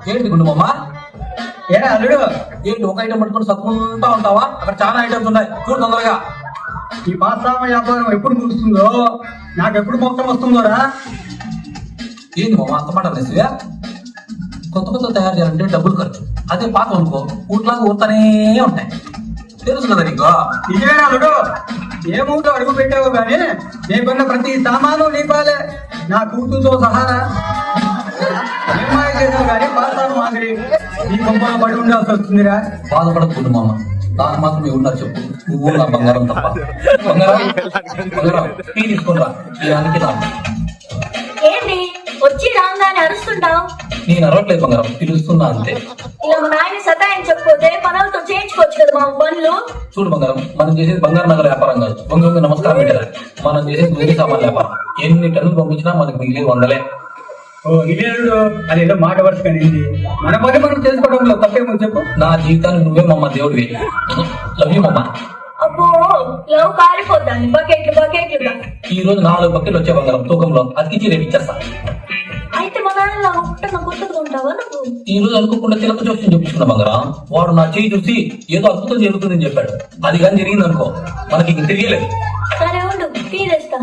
ఏంటి గుండమ్మ? ఏ అల్లుడు, ఏంటి ఒక ఐటమ్ పట్టుకొని సత్తుకుంటా ఉంటావా? అక్కడ చాలా ఐటమ్స్ ఉన్నాయి, చూడు తొందరగా. ఈ పాస్తామ వ్యాపారం ఎప్పుడు ముగుస్తుందో, నాకు ఎప్పుడు మొత్తం వస్తుందోరా. ఏంది మామ అంత మాట అనేసివా? కొత్త కొత్త తయారు చేయాలంటే డబ్బులు ఖర్చు. అదే పాత అనుకో ఊట్లాగా ఊరుతానే ఉంటాయి, తెలుసు కదా నీకు. నిజమేనా అల్లుడు? ఏ మూటో అడుగు పెట్టావు కానీ నీకున్న ప్రతి సామాను నీపాలే, నా కూతురుతో సహారా. చేసావు కానీ పాస్తాను మాదిరి నీ కొంపలో పడి ఉండాల్సి వస్తుందిరా. బాధపడకూడదు మామ, దాని మాత్రం ఎవరున్నారు చెప్పు, నువ్వు నా బంగారం తప్ప. బంగారం బంగారం టీ తీసుకురా, ఈ అందుకే నాకు. ఏంటి వచ్చి రాగానే అరుస్తుంటావు? నేను అరవట్లేదు బంగారం, పిలుస్తున్నా అంతే. ఇలా మా నాయన సతాయం చెప్పకపోతే పనులతో చేయించుకోవచ్చు కదా మా పనులు. చూడు బంగారం, మనం చేసేది బంగారు నగర వ్యాపారం కాదు, వంగ నమస్కారం పెట్టారు. మనం చేసేది వెండి సామాన్ వ్యాపారం. ఎన్ని టన్నులు పంపించినా మనకు మిగిలేదు 100లే. ఓ ఇదేడు, అదేదో మాట వరుస కానీ మన పని మనం చేసుకోవడంలో తప్పేమో చెప్పు. నా జీవితాన్ని నువ్వే మమ్మ దేవుడివి. లవ్ యూ మమ్మ. అబ్బో లవ్ కారిపోతాను. బకెట్లు బకెట్లు. ఈ రోజు 4 బకెట్లు వచ్చే బంగారం తూకంలో అతికిచ్చి రేపు ఇచ్చేస్తా. అయితే మా నాన్న నా గుర్తుకుంటావా నువ్వు? ఈ రోజు అనుకోకుండా తిలక జోస్యం చూపించుకున్న బంగారం, వాడు నా చేయి చూసి ఏదో అద్భుతం జరుగుతుందని చెప్పాడు. అది కానీ జరిగింది అనుకో, మనకి ఇంక తిరిగేలేదు. సరే ఉండు, టీ తెస్తా.